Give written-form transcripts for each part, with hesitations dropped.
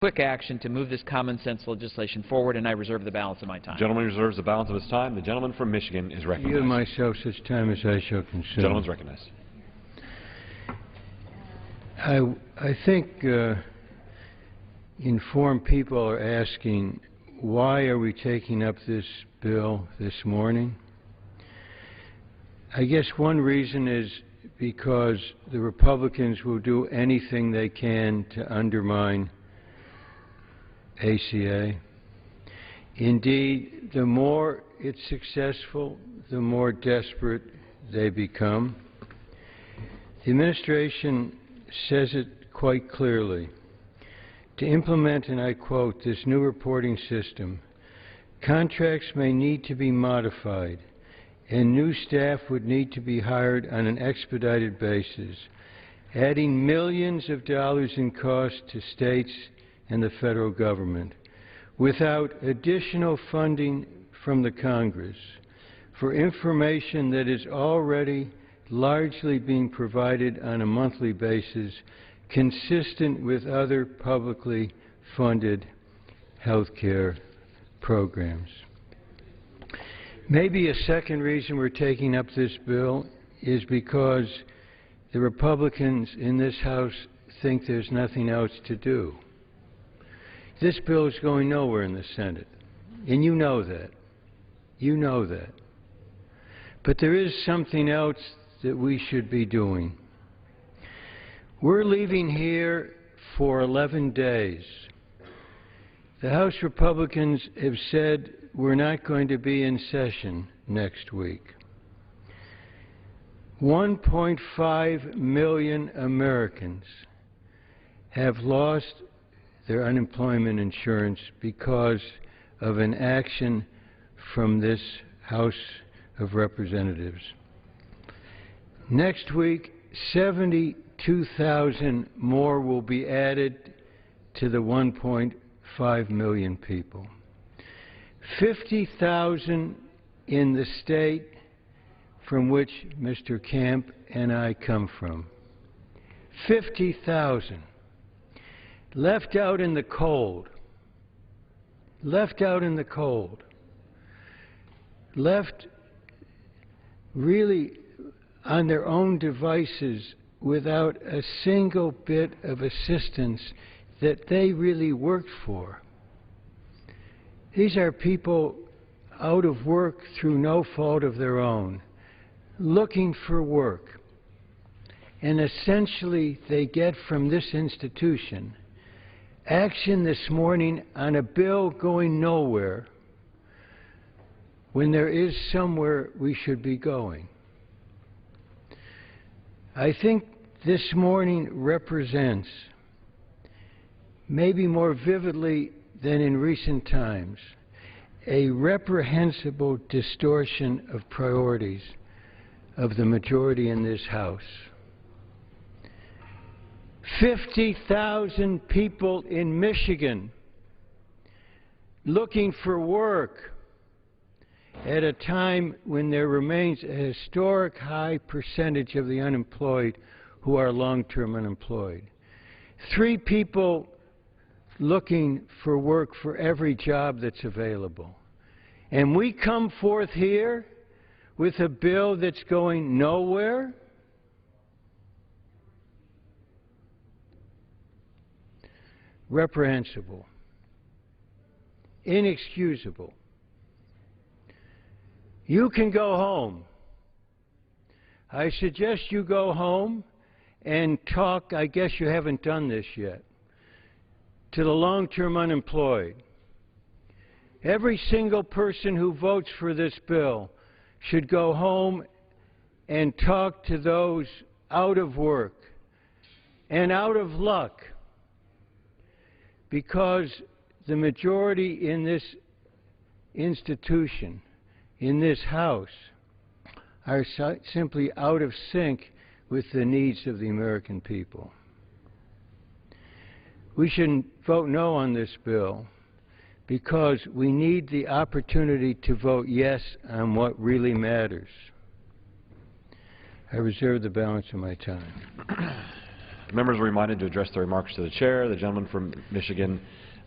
quick action to move this common sense legislation forward, and I reserve the balance of my time. The gentleman reserves the balance of his time. The gentleman from Michigan is recognized. Give myself such time as I shall consume. The gentleman is recognized. I think informed people are asking, why are we taking up this bill this morning? I guess one reason is because the Republicans will do anything they can to undermine ACA. Indeed, the more it's successful, the more desperate they become. The administration says it quite clearly. To implement, and I quote, this new reporting system, contracts may need to be modified, and new staff would need to be hired on an expedited basis, adding millions of dollars in cost to states and the federal government, without additional funding from the Congress for information that is already largely being provided on a monthly basis, consistent with other publicly funded health care programs. Maybe a second reason we're taking up this bill is because the Republicans in this House think there's nothing else to do. This bill is going nowhere in the Senate, and you know that. You know that. But there is something else that we should be doing. We're leaving here for 11 days. The House Republicans have said we're not going to be in session next week. 1.5 million Americans have lost their unemployment insurance because of an action from this House of Representatives. Next week, 72,000 more will be added to the 1.5 million people. 50,000 in the state from which Mr. Camp and I come from. 50,000. Left out in the cold. Left out in the cold. Left really on their own devices without a single bit of assistance that they really worked for. These are people out of work through no fault of their own, looking for work. And essentially they get from this institution action this morning on a bill going nowhere when there is somewhere we should be going. I think this morning represents, maybe more vividly than in recent times, a reprehensible distortion of priorities of the majority in this House. 50,000 people in Michigan looking for work at a time when there remains a historic high percentage of the unemployed who are long-term unemployed. 3 people looking for work for every job that's available. And we come forth here with a bill that's going nowhere? Reprehensible. Inexcusable. You can go home. I suggest you go home and talk, I guess you haven't done this yet, to the long-term unemployed. Every single person who votes for this bill should go home and talk to those out of work and out of luck, because the majority in this institution, in this House, are simply out of sync with the needs of the American people. We shouldn't vote no on this bill because we need the opportunity to vote yes on what really matters. I reserve the balance of my time. Members are reminded to address their remarks to the chair. The gentleman from Michigan,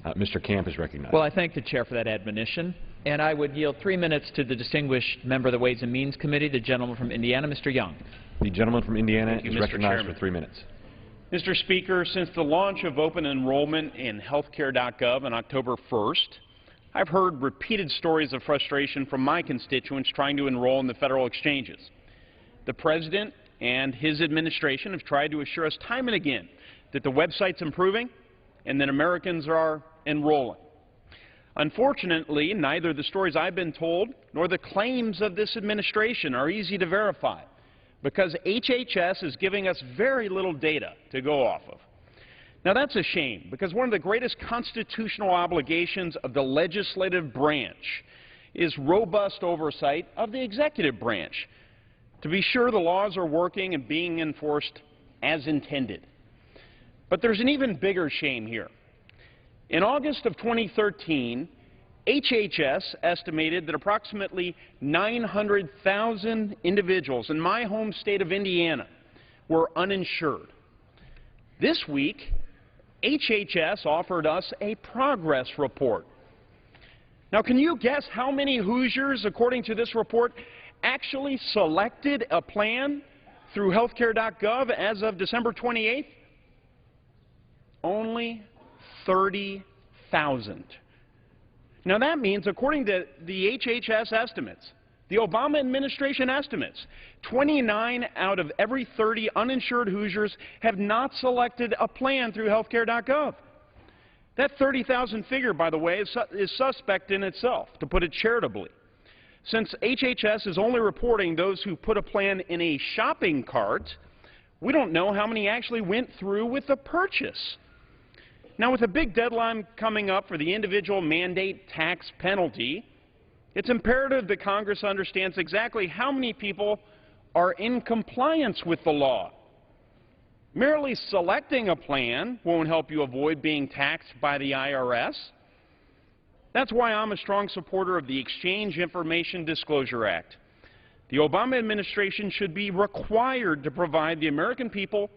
Mr. Camp, is recognized. Well, I thank the chair for that admonition, and I would yield 3 minutes to the distinguished member of the Ways and Means Committee, the gentleman from Indiana, Mr. Young. The gentleman from Indiana Thank you, is Mr. recognized Chairman. for 3 minutes. Mr. Speaker, since the launch of open enrollment in healthcare.gov on October 1st, I've heard repeated stories of frustration from my constituents trying to enroll in the federal exchanges. The President and his administration have tried to assure us time and again that the website's improving and that Americans are enrolling. Unfortunately, neither the stories I've been told nor the claims of this administration are easy to verify, because HHS is giving us very little data to go off of. Now, that's a shame, because one of the greatest constitutional obligations of the legislative branch is robust oversight of the executive branch, to be sure the laws are working and being enforced as intended. But there's an even bigger shame here. In August of 2013, HHS estimated that approximately 900,000 individuals in my home state of Indiana were uninsured. This week, HHS offered us a progress report. Now, can you guess how many Hoosiers, according to this report, actually selected a plan through healthcare.gov as of December 28th? Only 30,000. Now, that means, according to the HHS estimates, the Obama administration estimates, 29 out of every 30 uninsured Hoosiers have not selected a plan through healthcare.gov. That 30,000 figure, by the way, is suspect in itself, to put it charitably. Since HHS is only reporting those who put a plan in a shopping cart, we don't know how many actually went through with the purchase. Now, with a big deadline coming up for the individual mandate tax penalty, it's imperative that Congress understands exactly how many people are in compliance with the law. Merely selecting a plan won't help you avoid being taxed by the IRS. That's why I'm a strong supporter of the Exchange Information Disclosure Act. The Obama administration should be required to provide the American people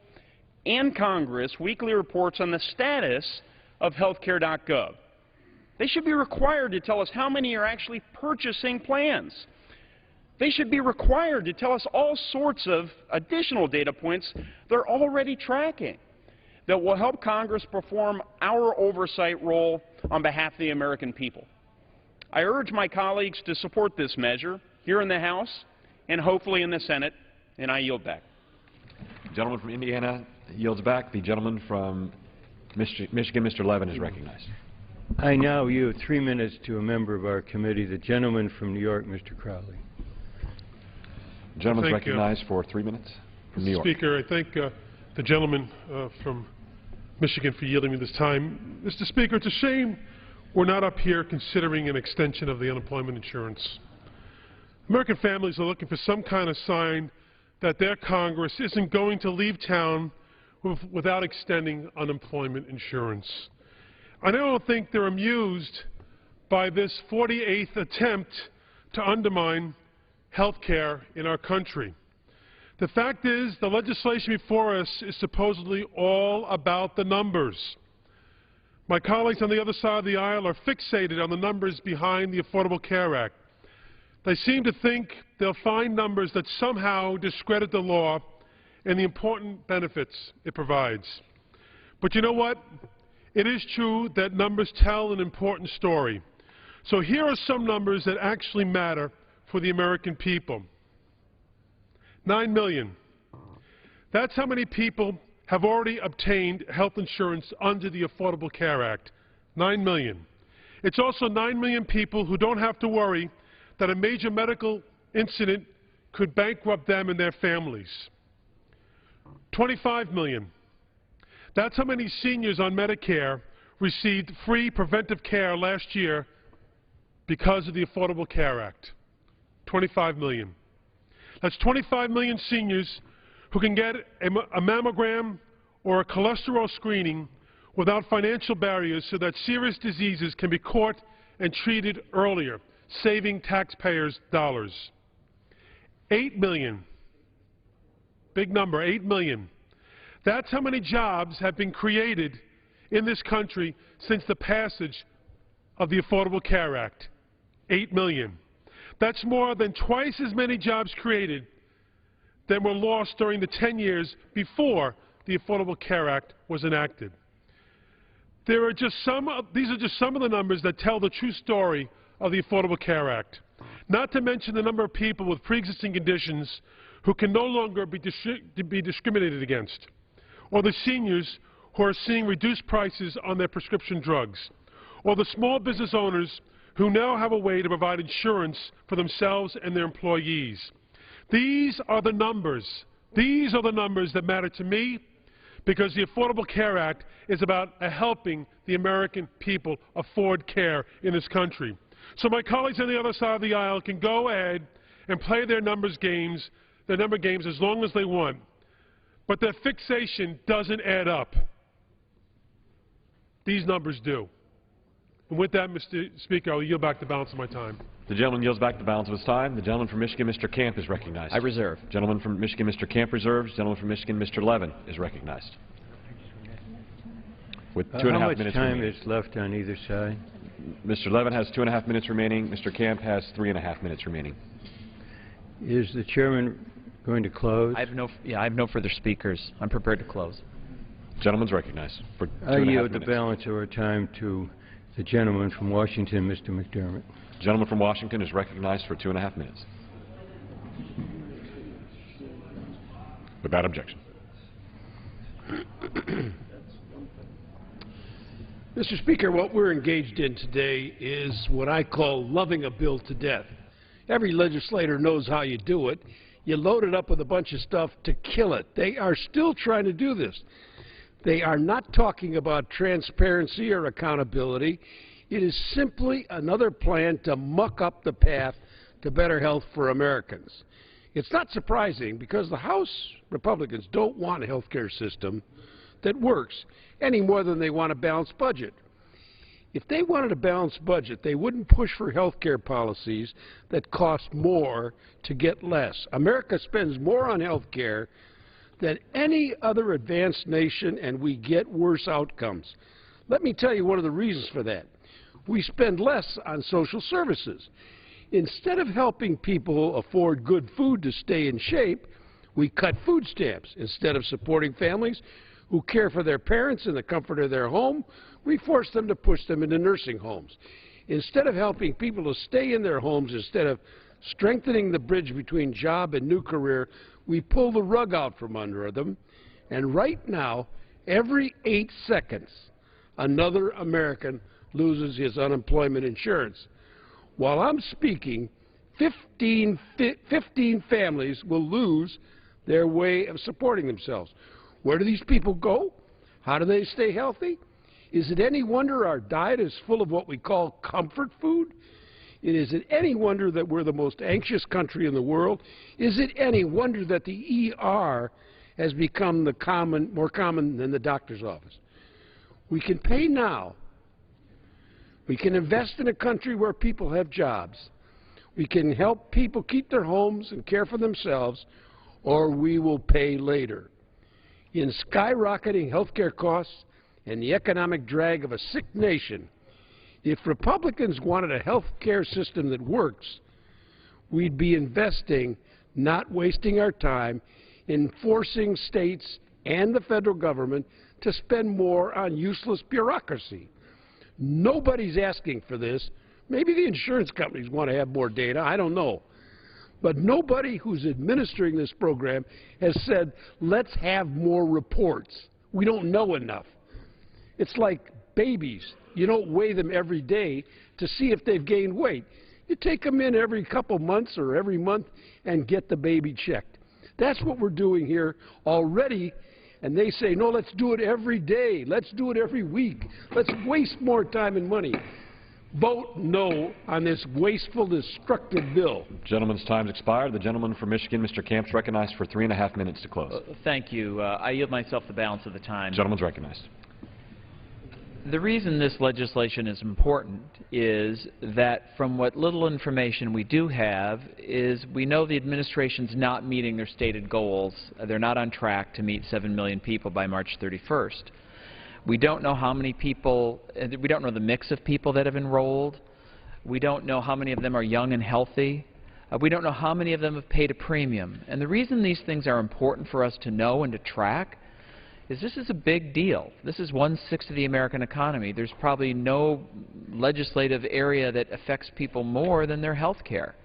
and Congress weekly reports on the status of healthcare.gov. They should be required to tell us how many are actually purchasing plans. They should be required to tell us all sorts of additional data points they're already tracking that will help Congress perform our oversight role on behalf of the American people. I urge my colleagues to support this measure here in the House and hopefully in the Senate, and I yield back. The gentleman from Indiana yields back. The gentleman from Michigan, Mr. Levin, is recognized. I now yield 3 minutes to a member of our committee, the gentleman from New York, Mr. Crowley. The gentleman is Thank you. recognized for 3 minutes from New York. Speaker, I thank the gentleman from Michigan for yielding me this time. Mr. Speaker, it's a shame we're not up here considering an extension of the unemployment insurance. American families are looking for some kind of sign that their Congress isn't going to leave town without extending unemployment insurance. I don't think they're amused by this 48th attempt to undermine health care in our country. The fact is, the legislation before us is supposedly all about the numbers. My colleagues on the other side of the aisle are fixated on the numbers behind the Affordable Care Act. They seem to think they'll find numbers that somehow discredit the law and the important benefits it provides. But you know what? It is true that numbers tell an important story. So here are some numbers that actually matter for the American people. 9 million. That's how many people have already obtained health insurance under the Affordable Care Act. 9 million. It's also 9 million people who don't have to worry that a major medical incident could bankrupt them and their families. 25 million. That's how many seniors on Medicare received free preventive care last year because of the Affordable Care Act. 25 million. That's 25 million seniors who can get a mammogram or a cholesterol screening without financial barriers so that serious diseases can be caught and treated earlier, saving taxpayers dollars. 8 million. Big number, 8 million. That's how many jobs have been created in this country since the passage of the Affordable Care Act. 8 million. That's more than twice as many jobs created than were lost during the 10 years before the Affordable Care Act was enacted. These are just some of the numbers that tell the true story of the Affordable Care Act. Not to mention the number of people with pre-existing conditions who can no longer be discriminated against, or the seniors who are seeing reduced prices on their prescription drugs, or the small business owners who now have a way to provide insurance for themselves and their employees. These are the numbers. These are the numbers that matter to me, because the Affordable Care Act is about helping the American people afford care in this country. So my colleagues on the other side of the aisle can go ahead and play their number games as long as they want, but their fixation doesn't add up. These numbers do. And with that, Mr. Speaker, I'll yield back the balance of my time. The gentleman yields back the balance of his time. The gentleman from Michigan, Mr. Camp, is recognized. I reserve. Gentleman from Michigan, Mr. Camp, reserves. Gentleman from Michigan, Mr. Levin, is recognized. With 2.5 minutes How much time remaining. is left on either side? Mr. Levin has 2.5 minutes remaining. Mr. Camp has 3.5 minutes remaining. Is the chairman going to close? I have no further speakers. I'm prepared to close. Gentleman's recognized for 2.5 I minutes. yield the balance of our time to the gentleman from Washington, Mr. McDermott. Gentleman from Washington is recognized for 2.5 minutes. Without objection. Mr. Speaker, what we're engaged in today is what I call loving a bill to death. Every legislator knows how you do it. You load it up with a bunch of stuff to kill it. They are still trying to do this. They are not talking about transparency or accountability. It is simply another plan to muck up the path to better health for Americans. It's not surprising, because the House Republicans don't want a health care system that works any more than they want a balanced budget. If they wanted a balanced budget, they wouldn't push for health care policies that cost more to get less. America spends more on health care than any other advanced nation, and we get worse outcomes. Let me tell you one of the reasons for that. We spend less on social services. Instead of helping people afford good food to stay in shape, we cut food stamps. Instead of supporting families who care for their parents in the comfort of their home, we force them to push them into nursing homes. Instead of helping people to stay in their homes, instead of strengthening the bridge between job and new career, we pull the rug out from under them. And right now, every 8 seconds, another American loses his unemployment insurance. While I'm speaking, 15 families will lose their way of supporting themselves. Where do these people go? How do they stay healthy? Is it any wonder our diet is full of what we call comfort food? Is it any wonder that we're the most anxious country in the world? Is it any wonder that the ER has become more common than the doctor's office? We can pay now. We can invest in a country where people have jobs. We can help people keep their homes and care for themselves, or we will pay later. In skyrocketing health care costs and the economic drag of a sick nation, if Republicans wanted a health care system that works, we'd be investing, not wasting our time, in forcing states and the federal government to spend more on useless bureaucracy. Nobody's asking for this. Maybe the insurance companies want to have more data. I don't know. But nobody who's administering this program has said, let's have more reports. We don't know enough. It's like babies. You don't weigh them every day to see if they've gained weight. You take them in every couple months or every month and get the baby checked. That's what we're doing here already. And they say, no, let's do it every day. Let's do it every week. Let's waste more time and money. Vote no on this wasteful, destructive bill. Gentleman's time's expired. The gentleman from Michigan, Mr. Camp, is recognized for 3.5 minutes to close. Thank you. I yield myself the balance of the time. Gentleman's recognized. the reason this legislation is important is that from what little information we do have is we know the administration's not meeting their stated goals. They're not on track to meet 7 million people by March 31st. We don't know how many people, we don't know the mix of people that have enrolled. We don't know how many of them are young and healthy. We don't know how many of them have paid a premium. And the reason these things are important for us to know and to track is this is a big deal. This is 1/6 of the American economy. There's probably no legislative area that affects people more than their health care.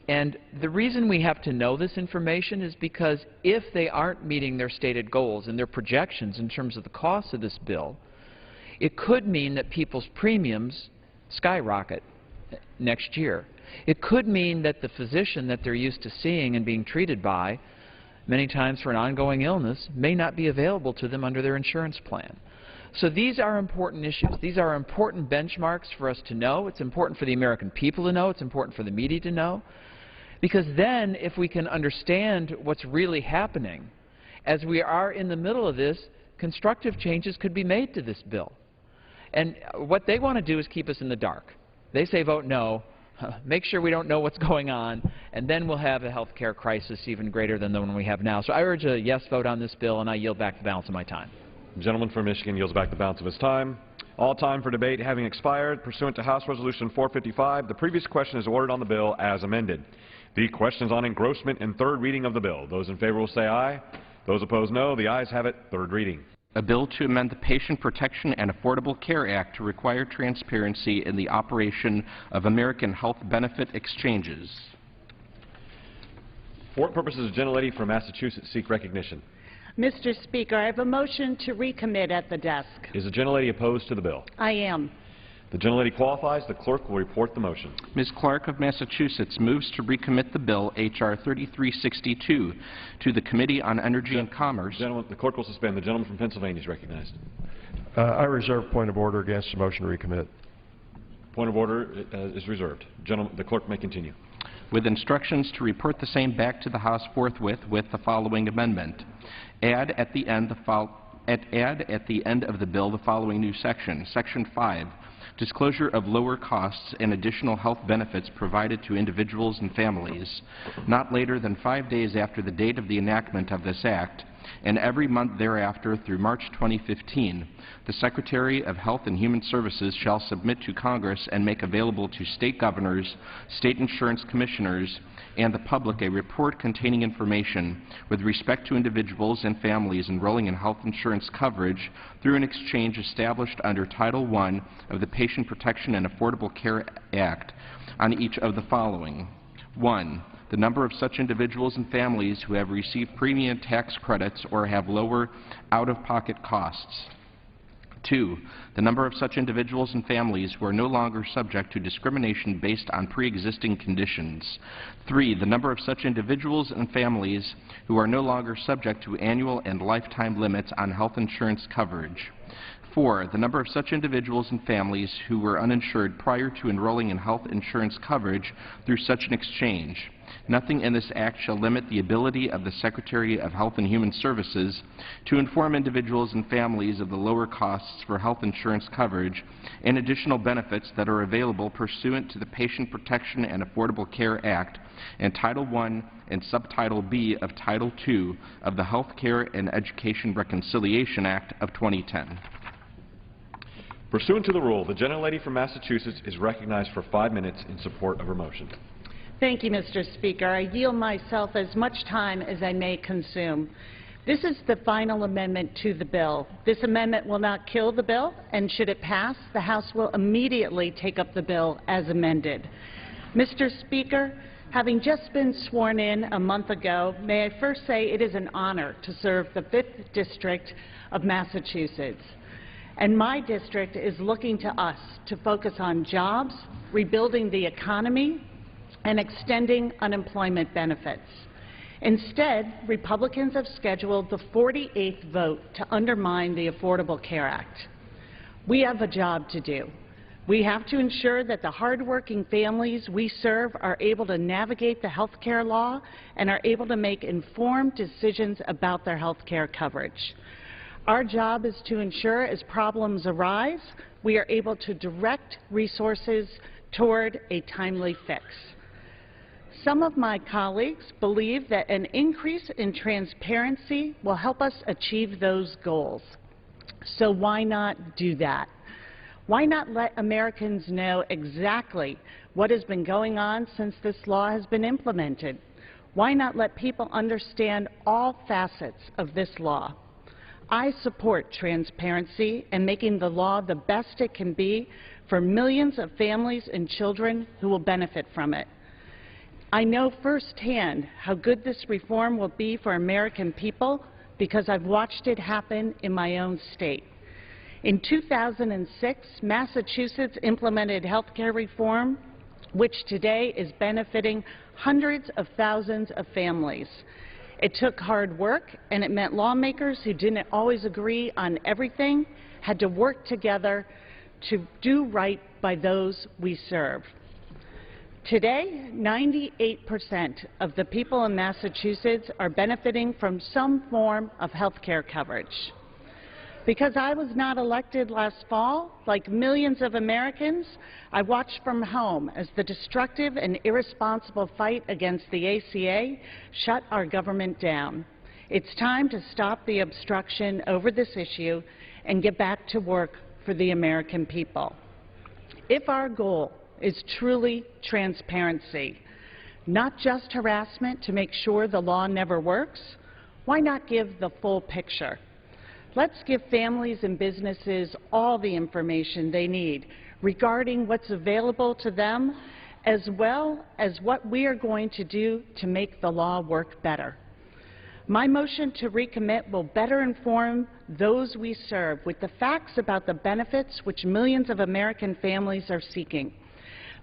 And the reason we have to know this information is because if they aren't meeting their stated goals and their projections in terms of the cost of this bill, it could mean that people's premiums skyrocket next year. It could mean that the physician that they're used to seeing and being treated by, many times for an ongoing illness, may not be available to them under their insurance plan. So these are important issues. These are important benchmarks for us to know. It's important for the American people to know. It's important for the media to know. Because then, if we can understand what's really happening, as we are in the middle of this, constructive changes could be made to this bill. And what they want to do is keep us in the dark. They say vote no. Make sure we don't know what's going on, and then we'll have a health care crisis even greater than the one we have now. So I urge a yes vote on this bill, and I yield back the balance of my time. The gentleman from Michigan yields back the balance of his time. All time for debate having expired, pursuant to House Resolution 455, the previous question is ordered on the bill as amended. The question is on engrossment and third reading of the bill. Those in favor will say aye. Those opposed, no. The ayes have it. Third reading. A bill to amend the Patient Protection and Affordable Care Act to require transparency in the operation of American health benefit exchanges. For what purposes does the gentlelady from Massachusetts seek recognition? Mr. Speaker, I have a motion to recommit at the desk. Is the gentlelady opposed to the bill? I am. The gentlelady qualifies. The clerk will report the motion. Ms. Clark of Massachusetts moves to recommit the bill, H.R. 3362, to the Committee on Energy and Commerce. Gentleman, the clerk will suspend. The gentleman from Pennsylvania is recognized. I reserve point of order against the motion to recommit. Point of order is reserved. Gentleman, the clerk may continue. With instructions to report the same back to the House forthwith with the following amendment. Add at the end of the bill the following new section, Section 5, disclosure of lower costs and additional health benefits provided to individuals and families, not later than 5 days after the date of the enactment of this Act, and every month thereafter through March 2015, the Secretary of Health and Human Services shall submit to Congress and make available to state governors, state insurance commissioners, and the public a report containing information with respect to individuals and families enrolling in health insurance coverage through an exchange established under Title I of the Patient Protection and Affordable Care Act on each of the following. 1. The number of such individuals and families who have received premium tax credits or have lower out-of-pocket costs. 2. The number of such individuals and families who are no longer subject to discrimination based on pre-existing conditions. 3. The number of such individuals and families who are no longer subject to annual and lifetime limits on health insurance coverage. 4. The number of such individuals and families who were uninsured prior to enrolling in health insurance coverage through such an exchange. Nothing in this Act shall limit the ability of the Secretary of Health and Human Services to inform individuals and families of the lower costs for health insurance coverage and additional benefits that are available pursuant to the Patient Protection and Affordable Care Act and Title I and Subtitle B of Title II of the Health Care and Education Reconciliation Act of 2010. Pursuant to the rule, the gentlelady from Massachusetts is recognized for 5 minutes in support of her motion. Thank you, Mr. Speaker. I yield myself as much time as I may consume. This is the final amendment to the bill. This amendment will not kill the bill, and should it pass, the House will immediately take up the bill as amended. Mr. Speaker, having just been sworn in a month ago, may I first say it is an honor to serve the 5th District of Massachusetts. And my district is looking to us to focus on jobs, rebuilding the economy, and extending unemployment benefits. Instead, Republicans have scheduled the 48th vote to undermine the Affordable Care Act. We have a job to do. We have to ensure that the hardworking families we serve are able to navigate the health care law and are able to make informed decisions about their health care coverage. Our job is to ensure as problems arise, we are able to direct resources toward a timely fix. Some of my colleagues believe that an increase in transparency will help us achieve those goals. So why not do that? Why not let Americans know exactly what has been going on since this law has been implemented? Why not let people understand all facets of this law? I support transparency and making the law the best it can be for millions of families and children who will benefit from it. I know firsthand how good this reform will be for American people because I've watched it happen in my own state. In 2006, Massachusetts implemented health care reform, which today is benefiting hundreds of thousands of families. It took hard work, and it meant lawmakers who didn't always agree on everything had to work together to do right by those we serve. Today, 98% of the people in Massachusetts are benefiting from some form of health care coverage. Because I was not elected last fall, like millions of Americans, I watched from home as the destructive and irresponsible fight against the ACA shut our government down. It's time to stop the obstruction over this issue and get back to work for the American people. If our goal is truly transparency, not just harassment to make sure the law never works, why not give the full picture? Let's give families and businesses all the information they need regarding what's available to them, as well as what we are going to do to make the law work better. My motion to recommit will better inform those we serve with the facts about the benefits which millions of American families are seeking.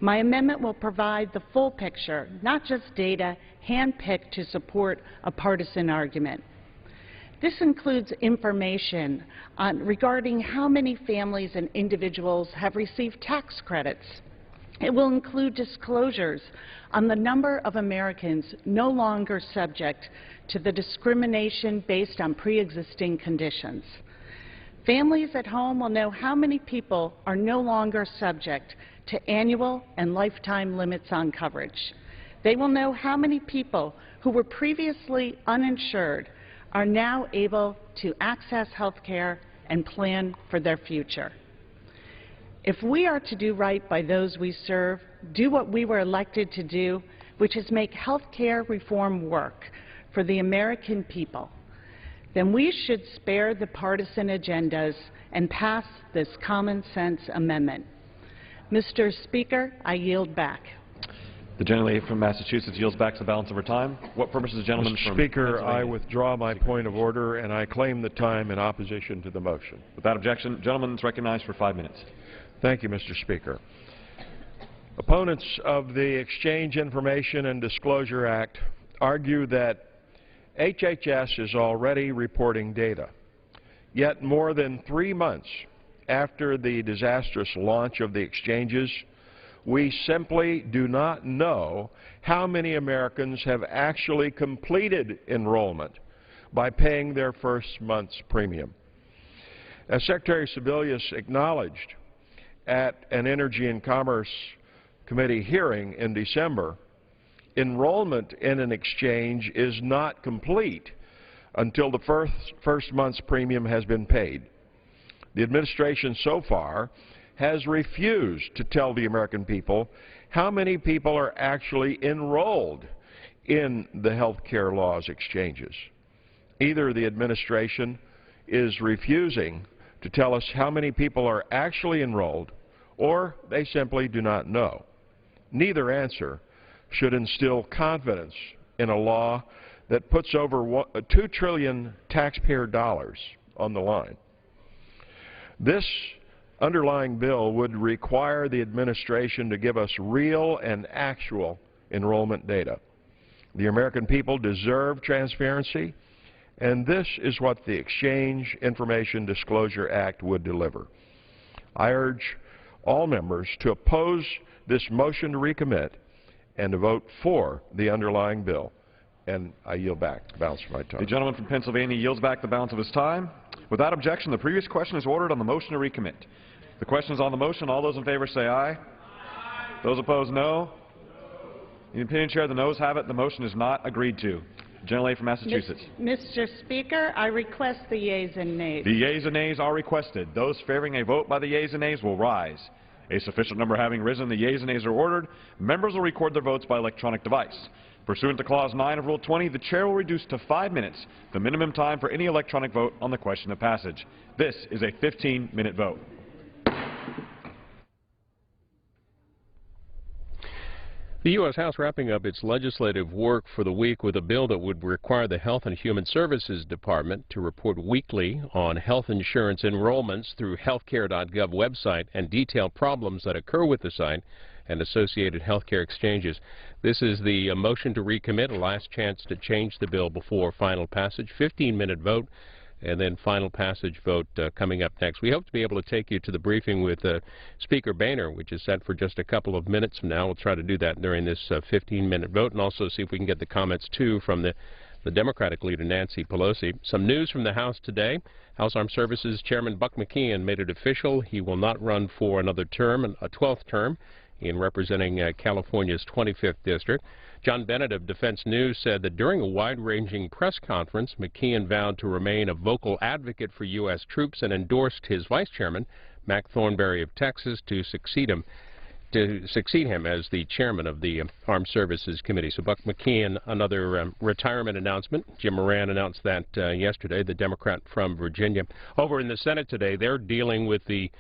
My amendment will provide the full picture, not just data handpicked to support a partisan argument. This includes information regarding how many families and individuals have received tax credits. It will include disclosures on the number of Americans no longer subject to the discrimination based on pre-existing conditions. Families at home will know how many people are no longer subject to annual and lifetime limits on coverage. They will know how many people who were previously uninsured are now able to access health care and plan for their future. If we are to do right by those we serve, do what we were elected to do, which is make health care reform work for the American people, then we should spare the partisan agendas and pass this common sense amendment. Mr. Speaker, I yield back. The gentlelady from Massachusetts yields back to the balance of her time. What purpose is the gentleman Mr. from Speaker, I Pennsylvania? withdraw my point of order, and I claim the time in opposition to the motion. Without objection, the gentleman is recognized for 5 minutes. Thank you, Mr. Speaker. Opponents of the Exchange Information and Disclosure Act argue that HHS is already reporting data. Yet more than 3 months after the disastrous launch of the exchanges, we simply do not know how many Americans have actually completed enrollment by paying their first month's premium. As Secretary Sebelius acknowledged at an Energy and Commerce Committee hearing in December, enrollment in an exchange is not complete until the first month's premium has been paid. The administration so far has refused to tell the American people how many people are actually enrolled in the health care law's exchanges. Either the administration is refusing to tell us how many people are actually enrolled, or they simply do not know. Neither answer should instill confidence in a law that puts over $2 trillion taxpayer dollars on the line. This underlying bill would require the administration to give us real and actual enrollment data. The American people deserve transparency, and this is what the Exchange Information Disclosure Act would deliver. I urge all members to oppose this motion to recommit and to vote for the underlying bill. And I yield back the balance of my time. The gentleman from Pennsylvania yields back the balance of his time. Without objection, the previous question is ordered on the motion to recommit. The question is on the motion. All those in favor say aye. Aye. Those opposed, no. In the opinion, Chair, the noes have it. The motion is not agreed to. Gentlelady from Massachusetts. Mr. Speaker, I request the yeas and nays. The yeas and nays are requested. Those favoring a vote by the yeas and nays will rise. A sufficient number having risen, the yeas and nays are ordered. Members will record their votes by electronic device. Pursuant to Clause 9 of Rule 20, the Chair will reduce to 5 minutes the minimum time for any electronic vote on the question of passage. This is a 15-minute vote. The U.S. House wrapping up its legislative work for the week with a bill that would require the Health and Human Services Department to report weekly on health insurance enrollments through healthcare.gov website and detail problems that occur with the site and associated healthcare exchanges. This is the motion to recommit, a last chance to change the bill before final passage. 15-minute vote, and then final passage vote coming up next. We hope to be able to take you to the briefing with Speaker Boehner, which is set for just a couple of minutes from now. We'll try to do that during this 15-minute vote, and also see if we can get the comments, too, from the Democratic leader, Nancy Pelosi. Some news from the House today. House Armed Services Chairman Buck McKeon made it official. He will not run for another term, a 12th term, in representing California's 25th district. John Bennett of Defense News said that during a wide-ranging press conference, McKeon vowed to remain a vocal advocate for U.S. troops and endorsed his vice chairman, Mac Thornberry of Texas, to succeed him as the chairman of the Armed Services Committee. So Buck McKeon, another retirement announcement. Jim Moran announced that yesterday, the Democrat from Virginia. Over in the Senate today, they're dealing with the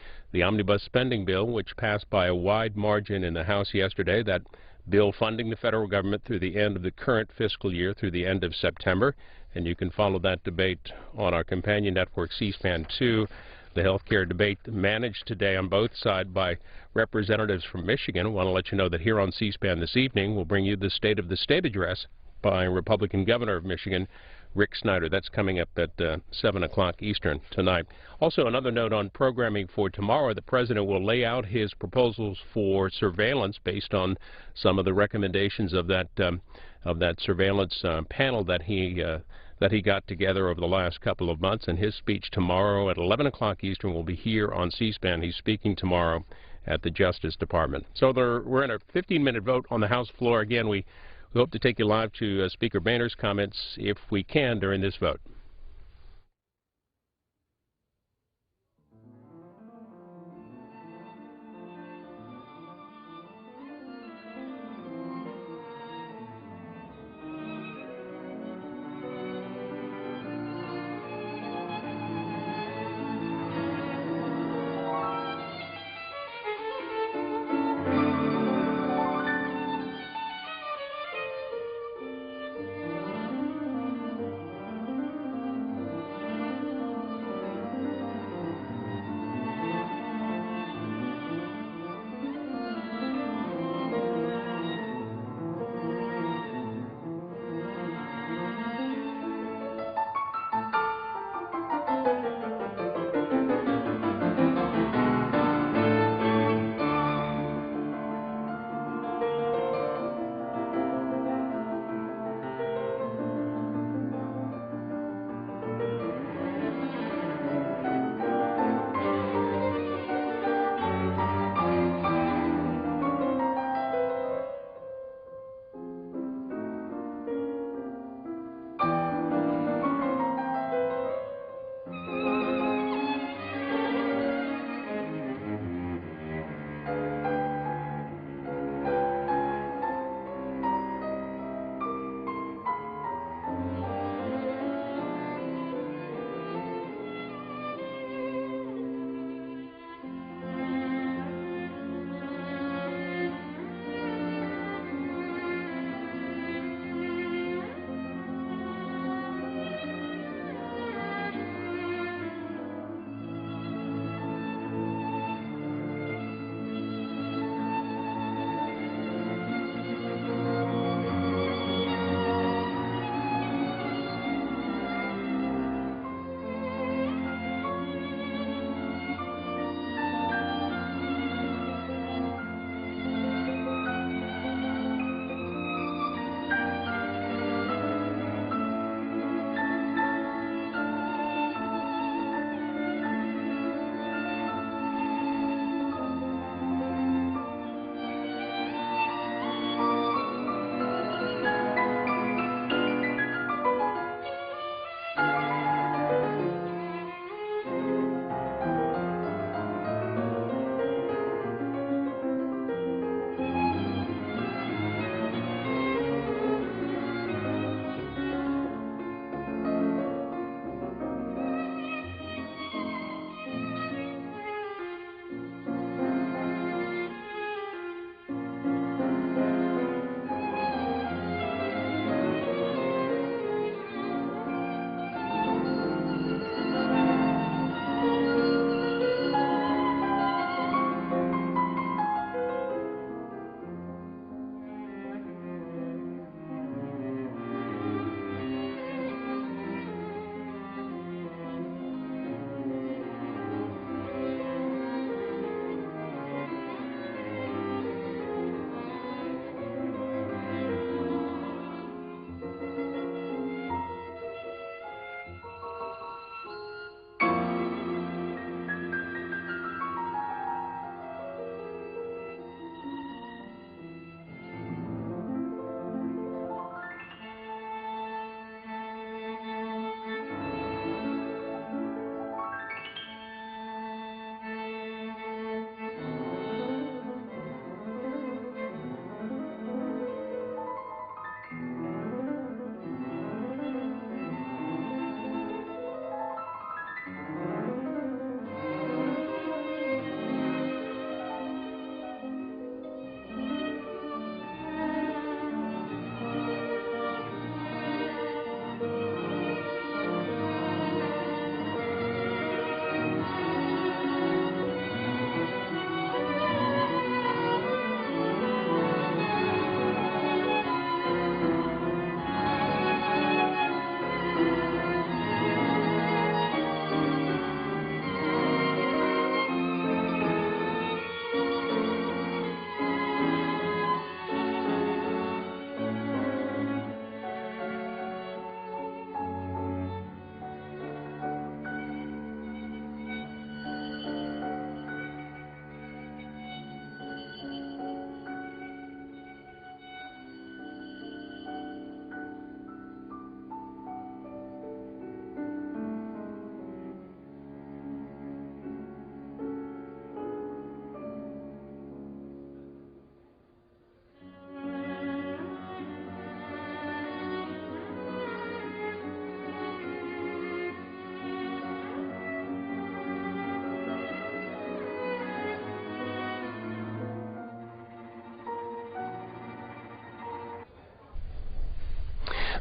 omnibus spending bill, which passed by a wide margin in the House yesterday. That bill funding the federal government through the end of the current fiscal year, through the end of September. And you can follow that debate on our companion network, C-SPAN 2. The health care debate managed today on both sides by representatives from Michigan. I want to let you know that here on C-SPAN this evening, we'll bring you the State of the State address by Republican Governor of Michigan, Rick Snyder. That's coming up at 7 o'clock Eastern tonight. Also, another note on programming for tomorrow. The President will lay out his proposals for surveillance based on some of the recommendations of that surveillance panel that he got together over the last couple of months. And his speech tomorrow at 11 o'clock Eastern will be here on C-SPAN. He's speaking tomorrow at the Justice Department. So we're in a 15-minute vote on the House floor. Again, we hope to take you live to Speaker Boehner's comments if we can during this vote.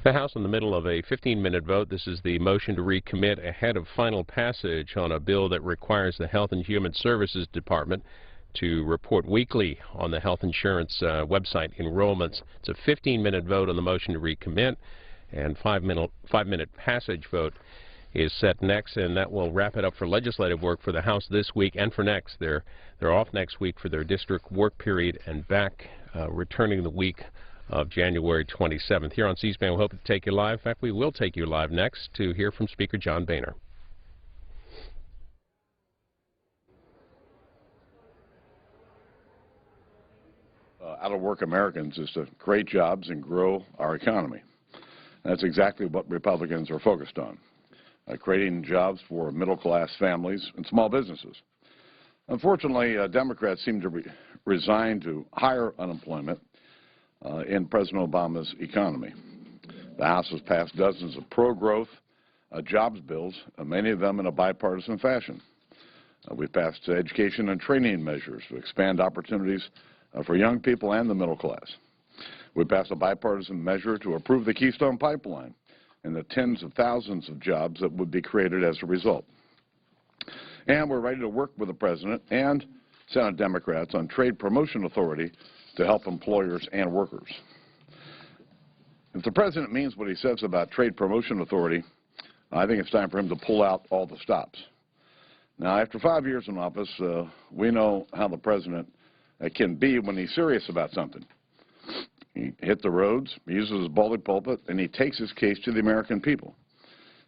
The House in the middle of a 15-minute vote. This is the motion to recommit ahead of final passage on a bill that requires the Health and Human Services Department to report weekly on the health insurance website enrollments. It's a 15-minute vote on the motion to recommit, and five-minute passage vote is set next, and that will wrap it up for legislative work for the House this week and for next. They're off next week for their district work period and back returning the week of January 27th. Here on C-SPAN, we hope to take you live. In fact, we will take you live next to hear from Speaker John Boehner. Out-of-work Americans is to create jobs and grow our economy. That's exactly what Republicans are focused on, creating jobs for middle-class families and small businesses. Unfortunately, Democrats seem to resign to higher unemployment in President Obama's economy. The House has passed dozens of pro-growth jobs bills, many of them in a bipartisan fashion. We've passed education and training measures to expand opportunities for young people and the middle class. We passed a bipartisan measure to approve the Keystone Pipeline and the tens of thousands of jobs that would be created as a result. And we're ready to work with the President and Senate Democrats on trade promotion authority to help employers and workers. If the President means what he says about trade promotion authority, I think it's time for him to pull out all the stops. Now, after 5 years in office, we know how the President can be when he's serious about something. He hit the roads, he uses his bully pulpit, and he takes his case to the American people.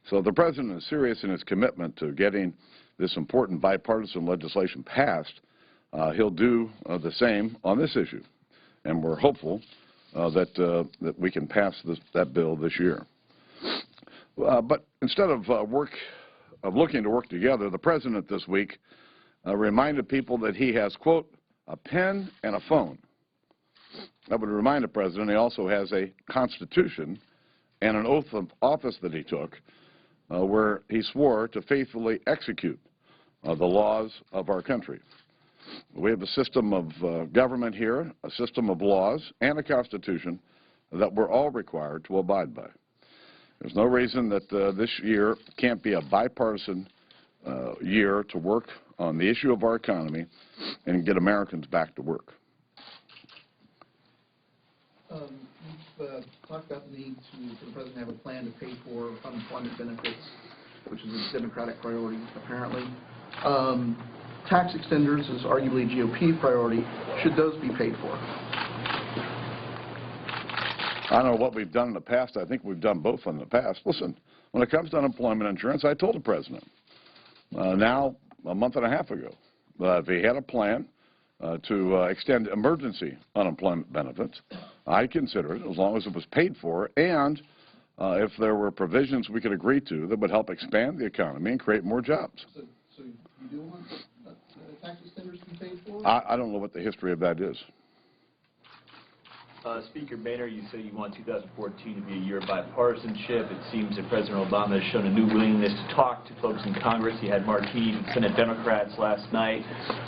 So if the President is serious in his commitment to getting this important bipartisan legislation passed, he'll do the same on this issue. And we're hopeful that we can pass that bill this year. But instead of looking to work together, the President this week reminded people that he has, quote, a pen and a phone. I would remind the President he also has a Constitution and an oath of office that he took where he swore to faithfully execute the laws of our country. We have a system of government here, a system of laws, and a Constitution that we're all required to abide by. There's no reason that this year can't be a bipartisan year to work on the issue of our economy and get Americans back to work. You've talked about the need for the President to have a plan to pay for unemployment benefits, which is a Democratic priority, apparently. Tax extenders is arguably a GOP priority. Should those be paid for? I don't know what we've done in the past. I think we've done both in the past. Listen, when it comes to unemployment insurance, I told the President now a month and a half ago that if he had a plan to extend emergency unemployment benefits, I'd consider it as long as it was paid for and if there were provisions we could agree to that would help expand the economy and create more jobs. So you do want tax extenders to be paid for? I don't know what the history of that is. Speaker Boehner, you say you want 2014 to be a year of bipartisanship. It seems that President Obama has shown a new willingness to talk to folks in Congress. He had martinis with Senate Democrats last night.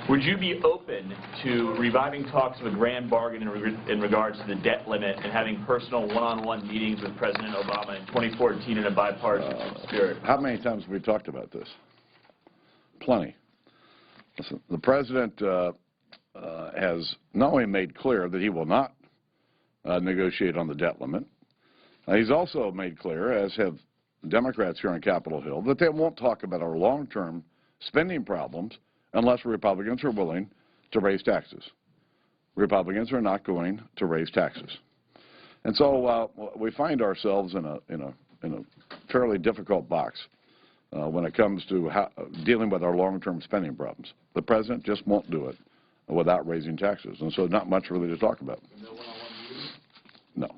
Would you be open to reviving talks of a grand bargain in regards to the debt limit and having personal one-on-one meetings with President Obama in 2014 in a bipartisan spirit? How many times have we talked about this? Plenty. Listen, the President has not only made clear that he will not negotiate on the debt limit. He's also made clear, as have Democrats here on Capitol Hill, that they won't talk about our long-term spending problems unless Republicans are willing to raise taxes. Republicans are not going to raise taxes. And so we find ourselves in a fairly difficult box when it comes to dealing with our long-term spending problems. The President just won't do it without raising taxes. And so not much really to talk about. No.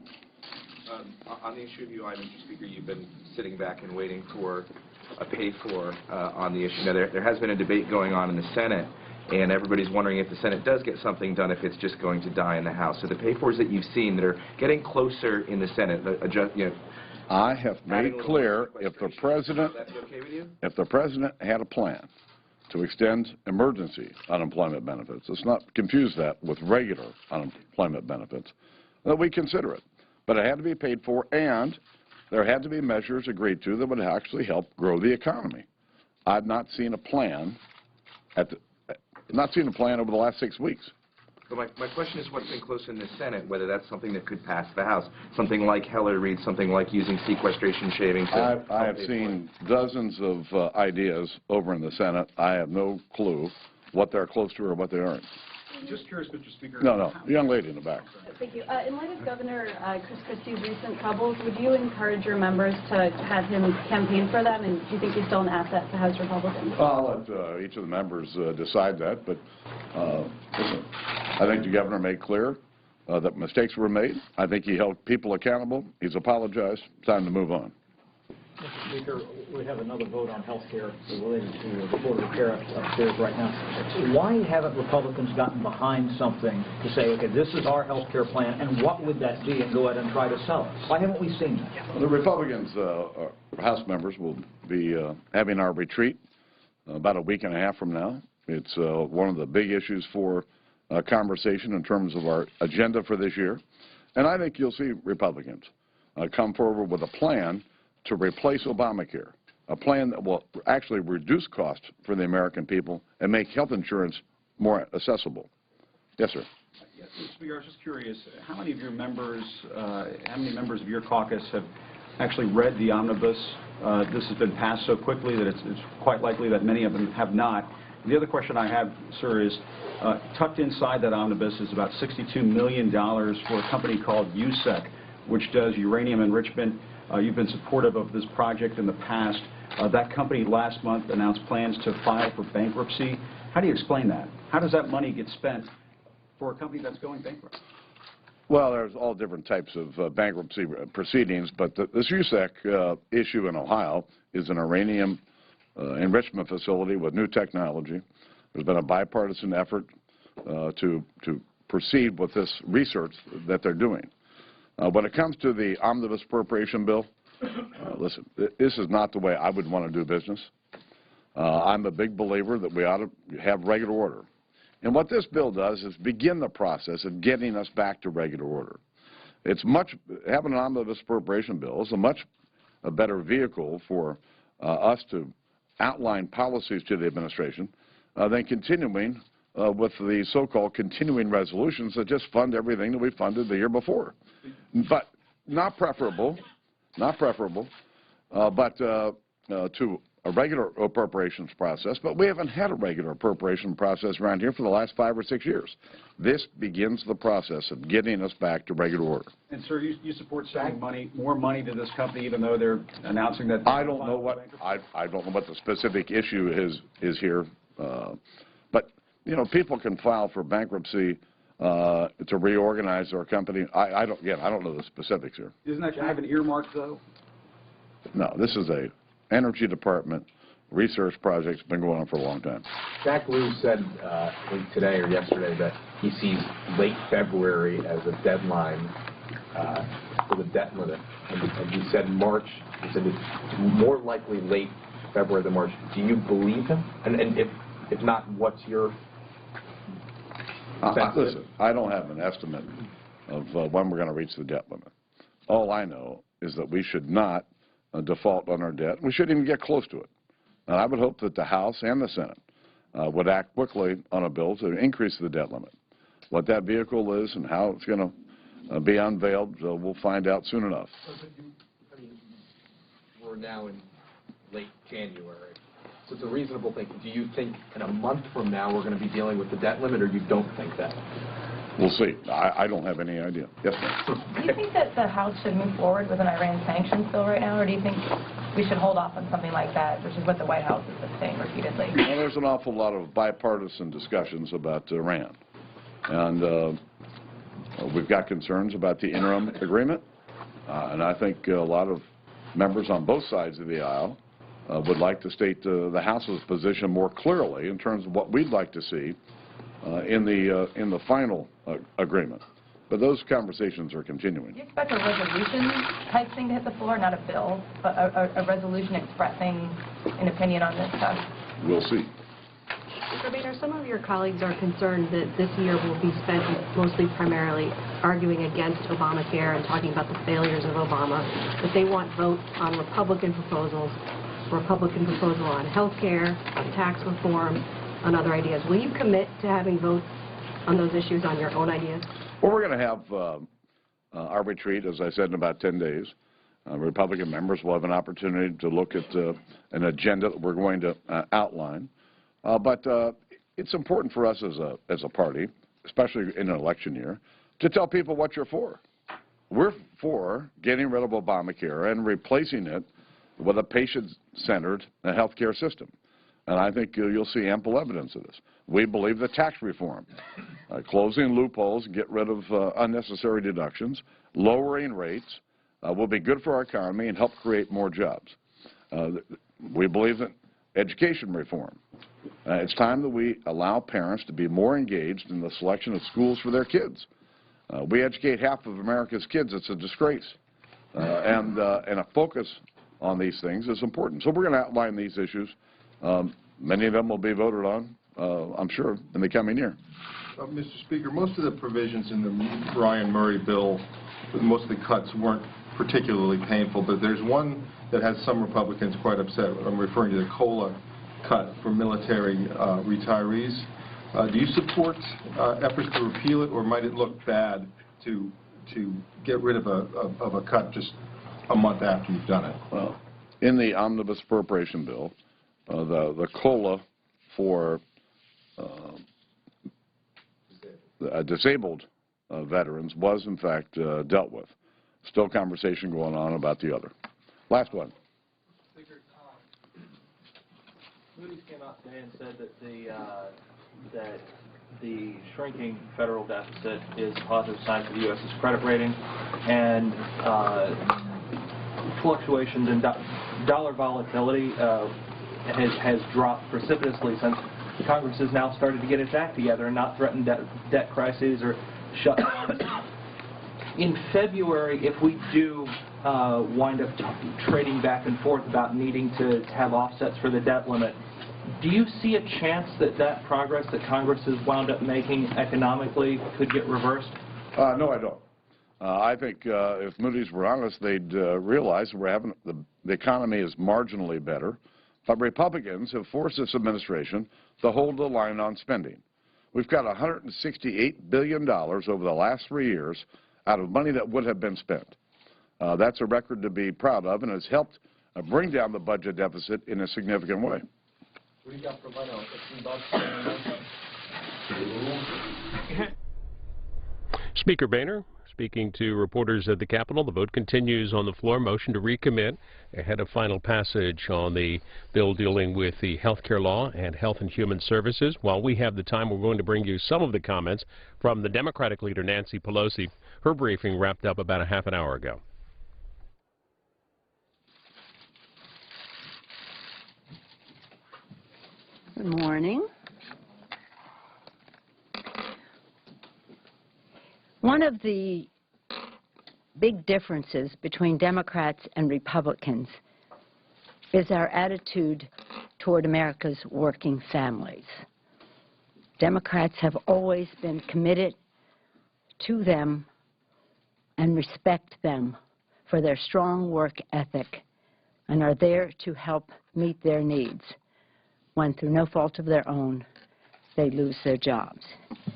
On the issue of UI, Mr. Speaker, you've been sitting back and waiting for a pay-for on the issue. Now, there has been a debate going on in the Senate, and everybody's wondering if the Senate does get something done, if it's just going to die in the House. So the pay-fors that you've seen that are getting closer in the Senate, I have made clear if the President had a plan to extend emergency unemployment benefits, let's not confuse that with regular unemployment benefits, that we consider it. But it had to be paid for, and there had to be measures agreed to that would actually help grow the economy. I've not seen a plan over the last 6 weeks. So my question is what's been close in the Senate, whether that's something that could pass the House, something like Heller Reid, something like using sequestration shavings. I have seen dozens of ideas over in the Senate. I have no clue what they're close to or what they aren't. Just curious, Mr. Speaker. No, the young lady in the back. Thank you. In light of Governor Chris Christie's recent troubles, would you encourage your members to have him campaign for them, and do you think he's still an asset to House Republicans? Well, I'll let each of the members decide that, but listen, I think the governor made clear that mistakes were made. I think he held people accountable. He's apologized. Time to move on. Mr. Speaker, we have another vote on health care related to the Affordable Care Act upstairs right now. Why haven't Republicans gotten behind something to say, okay, this is our health care plan, and what would that be, and go ahead and try to sell it? Why haven't we seen that? Well, the Republicans, House members, will be having our retreat about a week and a half from now. It's one of the big issues for conversation in terms of our agenda for this year. And I think you'll see Republicans come forward with a plan to replace Obamacare, a plan that will actually reduce costs for the American people and make health insurance more accessible. Yes, sir. Yes, Mr. Speaker, I was just curious, how many of your members, of your caucus have actually read the omnibus? This has been passed so quickly that it's quite likely that many of them have not. And the other question I have, sir, is tucked inside that omnibus is about $62 million for a company called USEC, which does uranium enrichment. You've been supportive of this project in the past. That company last month announced plans to file for bankruptcy. How do you explain that? How does that money get spent for a company that's going bankrupt? Well, there's all different types of bankruptcy proceedings, but this USEC issue in Ohio is an uranium enrichment facility with new technology. There's been a bipartisan effort to proceed with this research that they're doing. When it comes to the omnibus appropriation bill, listen, this is not the way I would want to do business. I'm a big believer that we ought to have regular order. And what this bill does is begin the process of getting us back to regular order. Having an omnibus appropriation bill is a better vehicle for us to outline policies to the administration than continuing with the so-called continuing resolutions that just fund everything that we funded the year before. But not preferable, but to a regular appropriations process. But we haven't had a regular appropriation process around here for the last 5 or 6 years. This begins the process of getting us back to regular order. And, sir, you support sending more money to this company, even though they're announcing that... I don't know what the specific issue is here. But, you know, people can file for bankruptcy to reorganize their company. I don't know the specifics here. Isn't that kind of an earmark, though? No, this is a Energy Department research project that's been going on for a long time. Jack Lew said today or yesterday that he sees late February as a deadline for the debt limit. And he said March. He said it's more likely late February than March. Do you believe him? And if not, what's your listen, I don't have an estimate of when we're going to reach the debt limit. All I know is that we should not default on our debt. We shouldn't even get close to it. And I would hope that the House and the Senate would act quickly on a bill to increase the debt limit. What that vehicle is and how it's going to be unveiled, we'll find out soon enough. We're now in late January. So it's a reasonable thing. Do you think in a month from now we're going to be dealing with the debt limit, or you don't think that? We'll see. I don't have any idea. Yes, ma'am. Do you think that the House should move forward with an Iran sanctions bill right now, or do you think we should hold off on something like that, which is what the White House has been saying repeatedly? Well, there's an awful lot of bipartisan discussions about Iran. And we've got concerns about the interim agreement. And I think a lot of members on both sides of the aisle would like to state the House's position more clearly in terms of what we'd like to see in the final agreement. But those conversations are continuing. Do you expect a resolution type thing to hit the floor, not a bill, but a resolution expressing an opinion on this stuff? We'll see. Mr. Boehner, some of your colleagues are concerned that this year will be spent mostly primarily arguing against Obamacare and talking about the failures of Obama, that they want votes on Republican proposals, on health care, on tax reform, on other ideas. Will you commit to having votes on those issues on your own ideas? Well, we're going to have our retreat, as I said, in about 10 days. Republican members will have an opportunity to look at an agenda that we're going to outline. But it's important for us as a party, especially in an election year, to tell people what you're for. We're for getting rid of Obamacare and replacing it with a patient-centered health care system. And I think you'll see ample evidence of this. We believe that tax reform, closing loopholes, get rid of unnecessary deductions, lowering rates, will be good for our economy and help create more jobs. We believe that education reform. It's time that we allow parents to be more engaged in the selection of schools for their kids. We educate half of America's kids. It's a disgrace. And a focus on these things is important. So we're going to outline these issues. Many of them will be voted on, I'm sure, in the coming year. Mr. Speaker, most of the provisions in the Ryan Murray bill, most of the cuts weren't particularly painful, but there's one that has some Republicans quite upset. I'm referring to the COLA cut for military retirees. Do you support efforts to repeal it, or might it look bad to get rid of a cut just a month after you've done it? Well, in the omnibus appropriation bill, the COLA for disabled veterans was, in fact, dealt with. Still conversation going on about the other. Last one. Speaker, Moody's came out today and said that the shrinking federal deficit is a positive sign for the U.S.'s credit rating, and fluctuations in dollar volatility has dropped precipitously since Congress has now started to get its act together and not threaten debt crises or shutdowns. In February, if we do wind up trading back and forth about needing to have offsets for the debt limit, do you see a chance that that progress that Congress has wound up making economically could get reversed? No, I don't. I think if Moody's were honest, they'd realize we're having the economy is marginally better, but Republicans have forced this administration to hold the line on spending. We've got $168 billion over the last 3 years out of money that would have been spent. That's a record to be proud of, and has helped bring down the budget deficit in a significant way. What do you got for Leno? Speaker Boehner speaking to reporters at the Capitol. The vote continues on the floor. Motion to recommit ahead of final passage on the bill dealing with the health care law and Health and Human Services. While we have the time, we're going to bring you some of the comments from the Democratic leader, Nancy Pelosi. Her briefing wrapped up about a half an hour ago. Good morning. One of the big differences between Democrats and Republicans is our attitude toward America's working families. Democrats have always been committed to them and respect them for their strong work ethic and are there to help meet their needs when, through no fault of their own, they lose their jobs.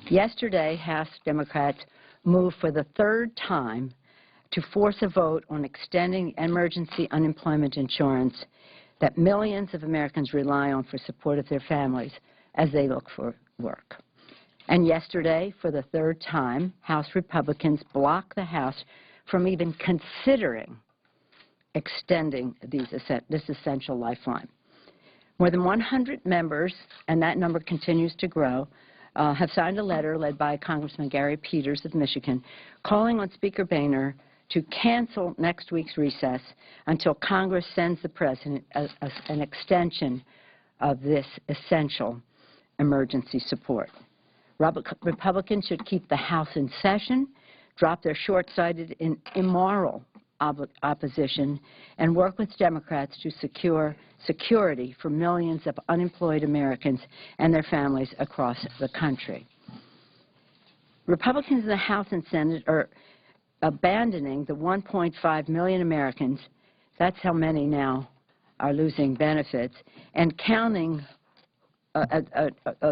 Yesterday, House Democrats moved for the third time to force a vote on extending emergency unemployment insurance that millions of Americans rely on for support of their families as they look for work. And yesterday, for the third time, House Republicans blocked the House from even considering extending this essential lifeline. More than 100 members, and that number continues to grow, have signed a letter led by Congressman Gary Peters of Michigan calling on Speaker Boehner to cancel next week's recess until Congress sends the President an extension of this essential emergency support. Republicans should keep the House in session, drop their short-sighted and immoral opposition and work with Democrats to secure security for millions of unemployed Americans and their families across the country. Republicans in the House and Senate are abandoning the 1.5 million Americans, that's how many now are losing benefits, and counting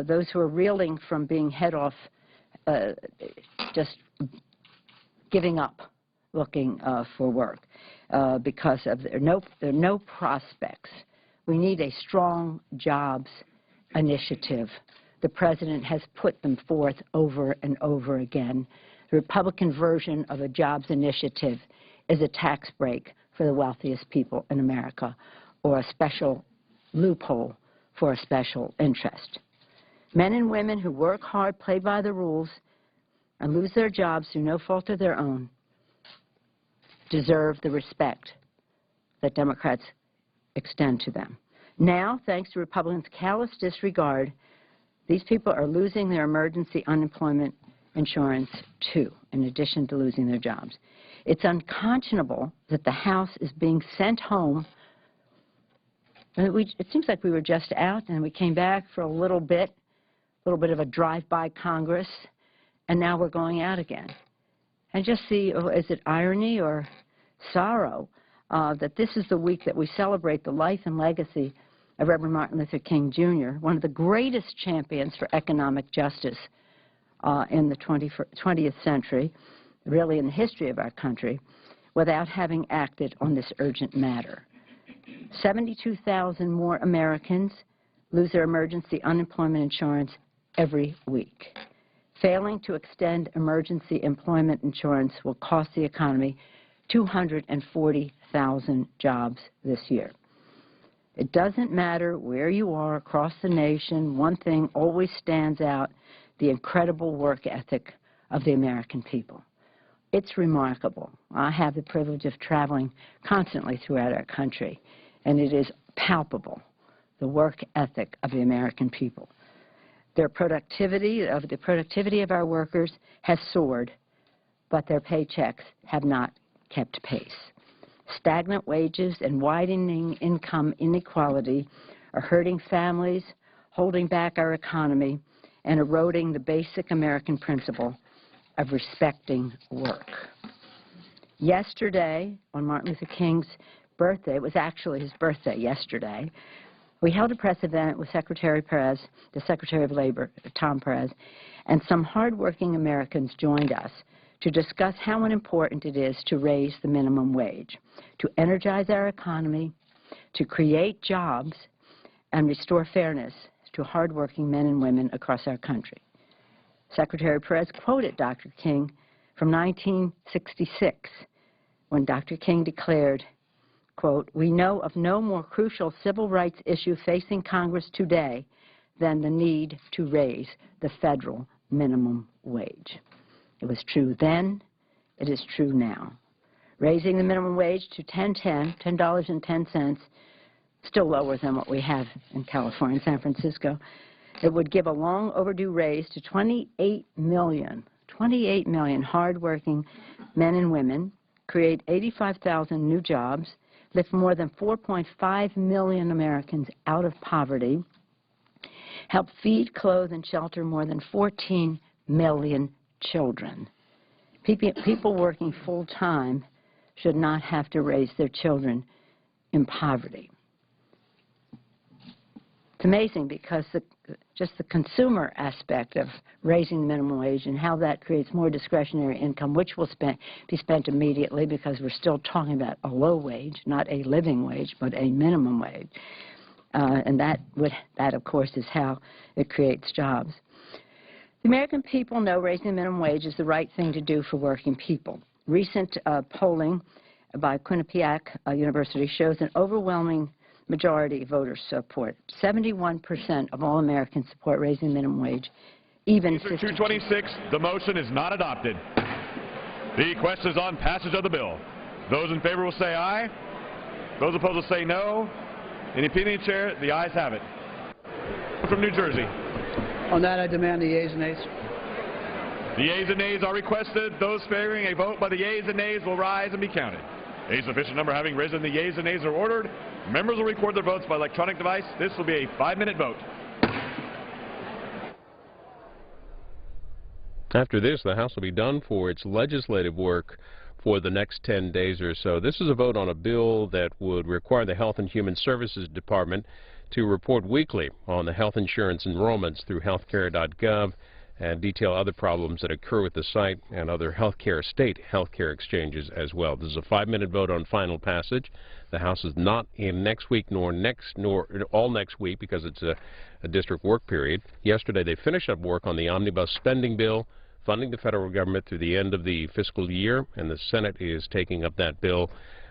those who are reeling from being head off, just giving up looking for work because of there are no prospects. We need a strong jobs initiative. The President has put them forth over and over again. The Republican version of a jobs initiative is a tax break for the wealthiest people in America or a special loophole for a special interest. Men and women who work hard, play by the rules, and lose their jobs through no fault of their own deserve the respect that Democrats extend to them. Now, thanks to Republicans' callous disregard, these people are losing their emergency unemployment insurance too, in addition to losing their jobs. It's unconscionable that the House is being sent home. It seems like we were just out and we came back for a little bit of a drive-by Congress, and now we're going out again. And just see, is it irony or sorrow that this is the week that we celebrate the life and legacy of Reverend Martin Luther King, Jr., one of the greatest champions for economic justice in the 20th century, really in the history of our country, without having acted on this urgent matter. 72,000 more Americans lose their emergency unemployment insurance every week. Failing to extend emergency employment insurance will cost the economy 240,000 jobs this year. It doesn't matter where you are across the nation, one thing always stands out, the incredible work ethic of the American people. It's remarkable. I have the privilege of traveling constantly throughout our country, and it is palpable, the work ethic of the American people. The productivity of our workers has soared, but their paychecks have not kept pace. Stagnant wages and widening income inequality are hurting families, holding back our economy, and eroding the basic American principle of respecting work. Yesterday, on Martin Luther King's birthday, it was actually his birthday yesterday, we held a press event with Secretary Perez, the Secretary of Labor, Tom Perez, and some hardworking Americans joined us to discuss how important it is to raise the minimum wage, to energize our economy, to create jobs, and restore fairness to hardworking men and women across our country. Secretary Perez quoted Dr. King from 1966 when Dr. King declared, quote, "We know of no more crucial civil rights issue facing Congress today than the need to raise the federal minimum wage." It was true then, it is true now. Raising the minimum wage to $10.10, still lower than what we have in California and San Francisco, it would give a long overdue raise to 28 million hardworking men and women, create 85,000 new jobs, lift more than 4.5 million Americans out of poverty, help feed, clothe, and shelter more than 14 million children. People working full-time should not have to raise their children in poverty. It's amazing because just the consumer aspect of raising the minimum wage and how that creates more discretionary income, which will be spent immediately because we're still talking about a low wage, not a living wage, but a minimum wage. And that, of course, is how it creates jobs. The American people know raising the minimum wage is the right thing to do for working people. Recent polling by Quinnipiac University shows an overwhelming majority of voters support. 71% of all Americans support raising the minimum wage, even 226, the motion is not adopted. The question is on passage of the bill. Those in favor will say aye. Those opposed will say no. In the opinion of the chair, the ayes have it. From New Jersey. On that, I demand the yeas and nays. The yeas and nays are requested. Those favoring a vote by the yeas and nays will rise and be counted. A sufficient number having risen, the yeas and nays are ordered. Members will record their votes by electronic device. This will be a 5-minute vote. After this, the House will be done for its legislative work for the next 10 days or so. This is a vote on a bill that would require the Health and Human Services Department to report weekly on the health insurance enrollments through healthcare.gov and detail other problems that occur with the site and other state healthcare exchanges as well. This is a 5-minute vote on final passage. The House is not in next week nor all next week because it's a district work period. Yesterday they finished up work on the omnibus spending bill, funding the federal government through the end of the fiscal year, and the Senate is taking up that bill.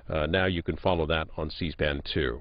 Now you can follow that on C-SPAN 2.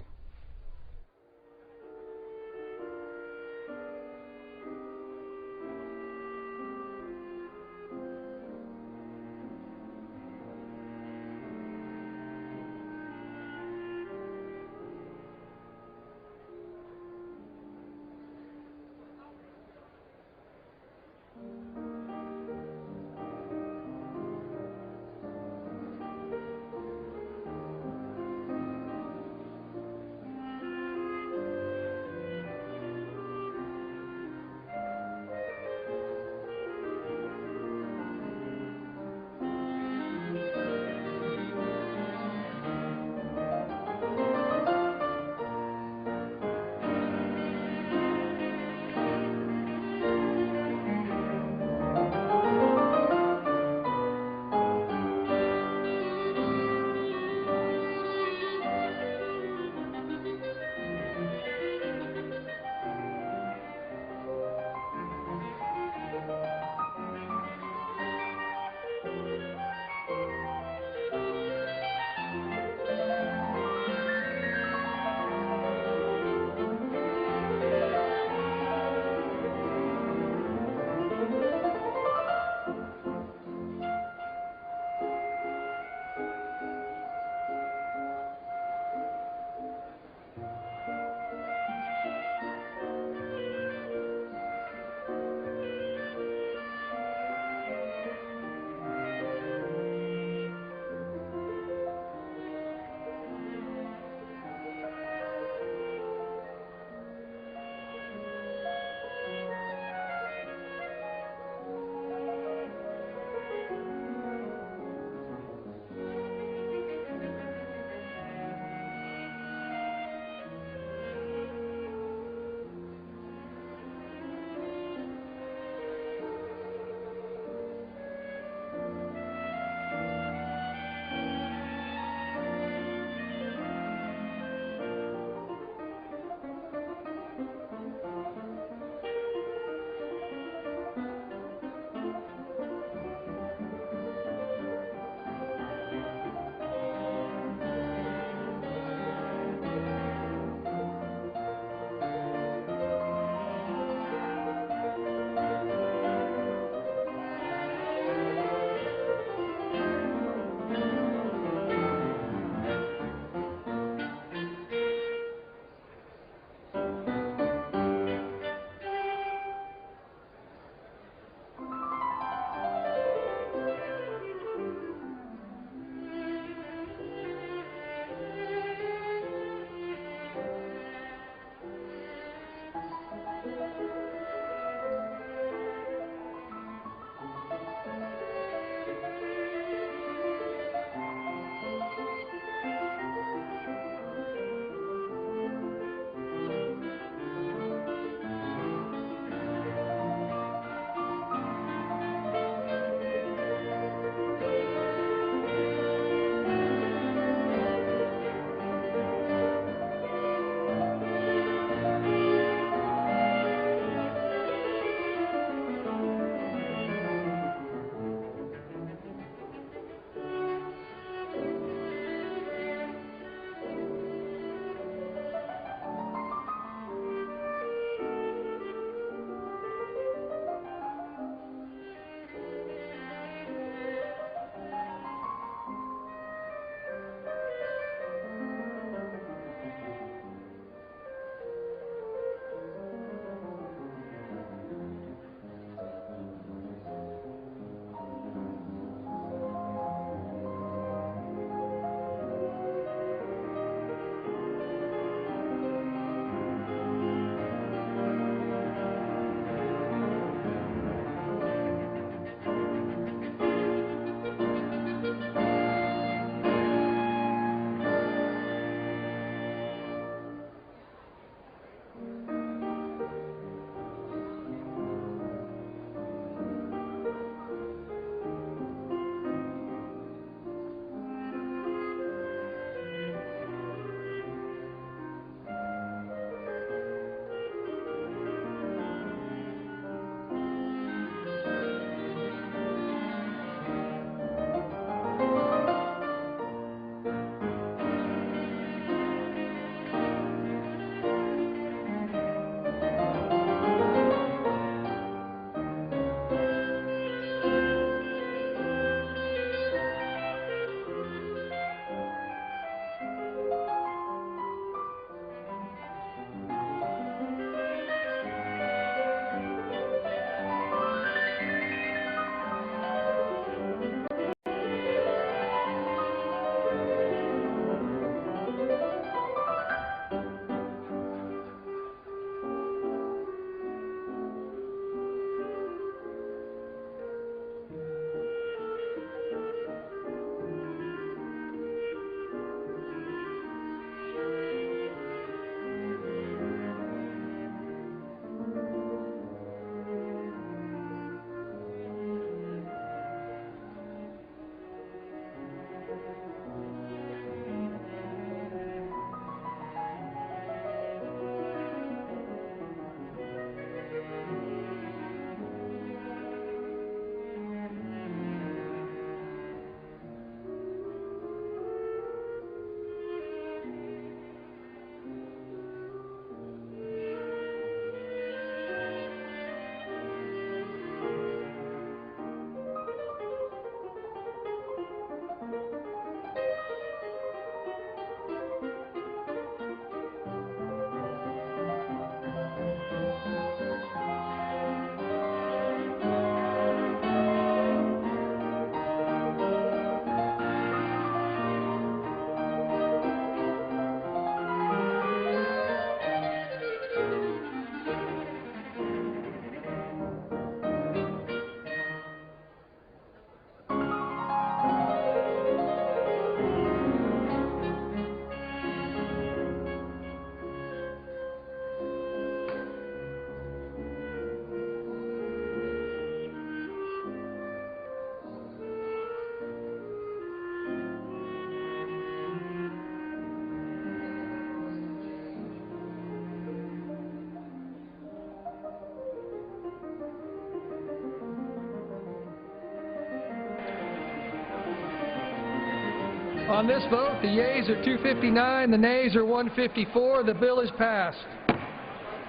On this vote, the yeas are 259, the nays are 154. The bill is passed.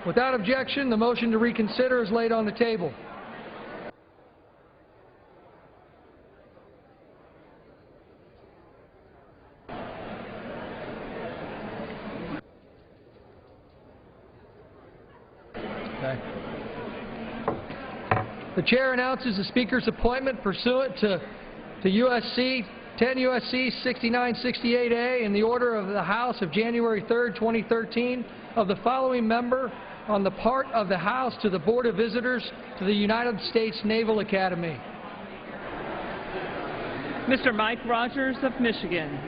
Without objection, the motion to reconsider is laid on the table. The chair announces the Speaker's appointment pursuant to USC 10 U.S.C. 6968A in the order of the House of January 3, 2013, of the following member on the part of the House to the Board of Visitors to the United States Naval Academy. Mr. Mike Rogers of Michigan.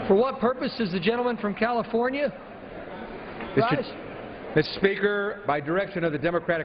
For what purpose is the gentleman from California rise? Mr. Speaker, by direction of the Democratic